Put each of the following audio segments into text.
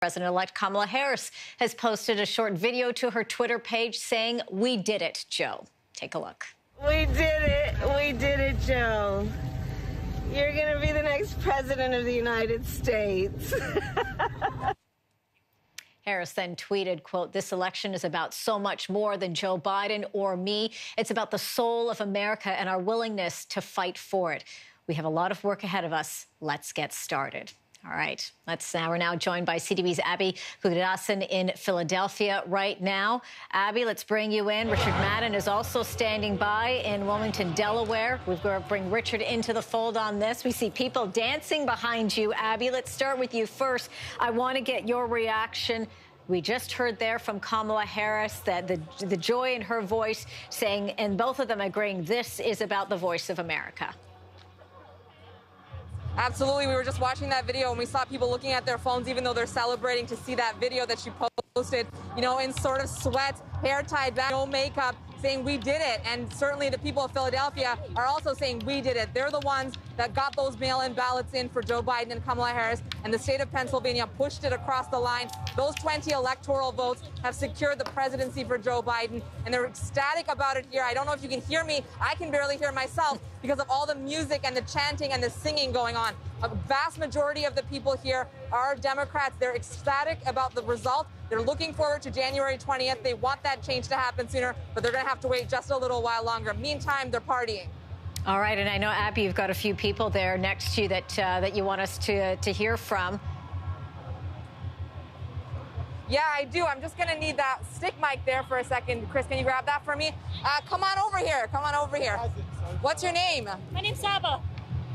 President-elect Kamala Harris has posted a short video to her Twitter page saying, "We did it, Joe." Take a look. We did it. We did it, Joe. You're going to be the next president of the United States. Harris then tweeted, quote, "This election is about so much more than Joe Biden or me. It's about the soul of America and our willingness to fight for it. We have a lot of work ahead of us. Let's get started." All right, we're now joined by CTV's Abby Kugadasan in Philadelphia right now. Abby, let's bring you in. Richard Madden is also standing by in Wilmington, Delaware. We're going to bring Richard into the fold on this. We see people dancing behind you, Abby. Let's start with you first. I want to get your reaction. We just heard there from Kamala Harris that the joy in her voice saying, and both of them agreeing, this is about the voice of America. Absolutely. We were just watching that video and we saw people looking at their phones, even though they're celebrating, to see that video that she posted, you know, in sort of sweat, hair tied back, no makeup, saying we did it. And certainly the people of Philadelphia are also saying we did it. They're the ones that got those mail-in ballots in for Joe Biden and Kamala Harris, and the state of Pennsylvania pushed it across the line. Those 20 electoral votes have secured the presidency for Joe Biden, and they're ecstatic about it here. I don't know if you can hear me. I can barely hear myself because of all the music and the chanting and the singing going on. A vast majority of the people here are Democrats. They're ecstatic about the result. They're looking forward to January 20th. They want that change to happen sooner, but they're going to have to wait just a little while longer. Meantime, they're partying. All right, and I know, Abby, you've got a few people there next to you that you want us to hear from. Yeah, I do. I'm just going to need that stick mic there for a second. Chris, can you grab that for me? Come on over here. Come on over here. What's your name? My name's Saba.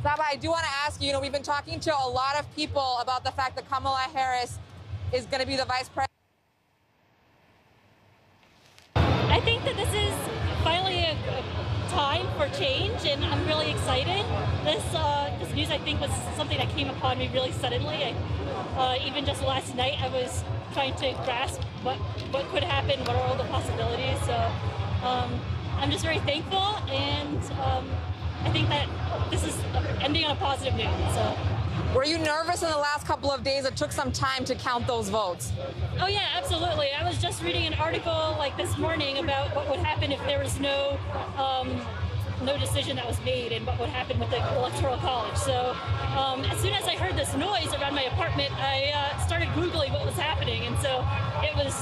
Saba, I do want to ask you, we've been talking to a lot of people about the fact that Kamala Harris is going to be the vice president. I think that this is finally a time for change, and I'm really excited. This news, I think, was something that came upon me really suddenly. Even just last night, I was trying to grasp what could happen, what are all the possibilities. So I'm just very thankful, and I think that this is ending on a positive note. So. Were you nervous in the last couple of days? It took some time to count those votes. Oh yeah, absolutely. I was just reading an article like this morning about what would happen if there was no decision that was made, and what would happen with the Electoral College. So as soon as I heard this noise around my apartment, I started Googling what was happening, and so it was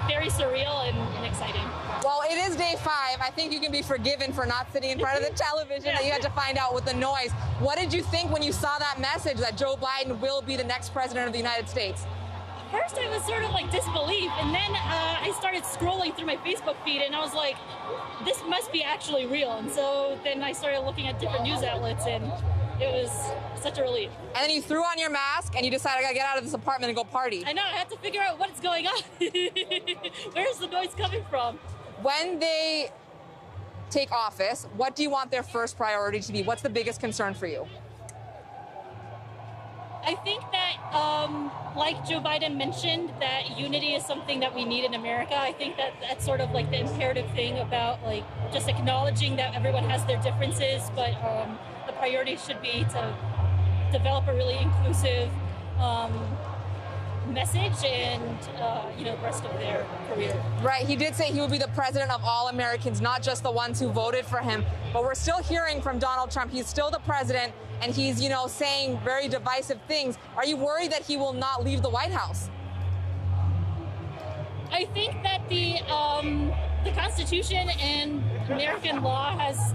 very surreal and exciting. Well, it is day 5. I think you can be forgiven for not sitting in front of the television that you had to find out with the noise. What did you think when you saw that message that Joe Biden will be the next president of the United States? First, I was sort of like disbelief, and then I started scrolling through my Facebook feed, and I was like, this must be actually real. And so then I started looking at different news outlets, and it was such a relief. And then you threw on your mask, and you decided, I gotta get out of this apartment and go party. I know, I had to figure out what's going on. Where's the noise coming from? When they take office, what do you want their first priority to be? What's the biggest concern for you? I think that, like Joe Biden mentioned, that unity is something that we need in America. I think that that's sort of like the imperative thing about like just acknowledging that everyone has their differences, but the priority should be to develop a really inclusive message and, the rest of their career. Right. He did say he would be the president of all Americans, not just the ones who voted for him. But we're still hearing from Donald Trump. He's still the president, and he's, saying very divisive things. Are you worried that he will not leave the White House? I think that the Constitution and American law has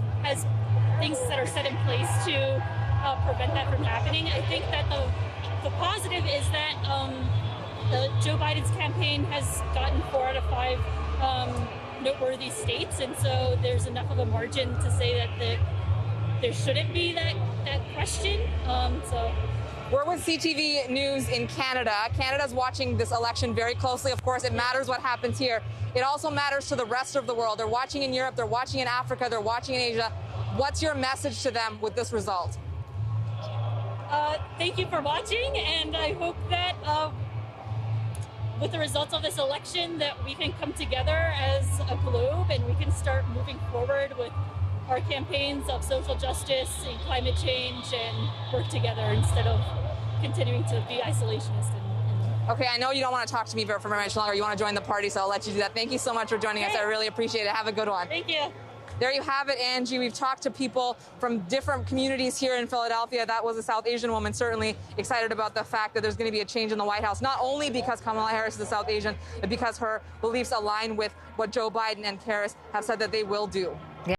things that are set in place to prevent that from happening. I think that the positive is that Joe Biden's campaign has gotten 4 out of 5 noteworthy states, and so there's enough of a margin to say that there shouldn't be that question. We're with CTV News in Canada. Canada's watching this election very closely. Of course, it matters what happens here. It also matters to the rest of the world. They're watching in Europe, they're watching in Africa, they're watching in Asia. What's your message to them with this result? Thank you for watching, and I hope that with the results of this election that we can come together as a globe and we can start moving forward with our campaigns of social justice and climate change and work together instead of continuing to be isolationist and Okay, I know you don't want to talk to me for very much longer. You want to join the party, so I'll let you do that. Thank you so much for joining us. I really appreciate it. Have a good one. Thank you. There you have it, Angie. We've talked to people from different communities here in Philadelphia. That was a South Asian woman, certainly excited about the fact that there's going to be a change in the White House, not only because Kamala Harris is a South Asian, but because her beliefs align with what Joe Biden and Harris have said that they will do.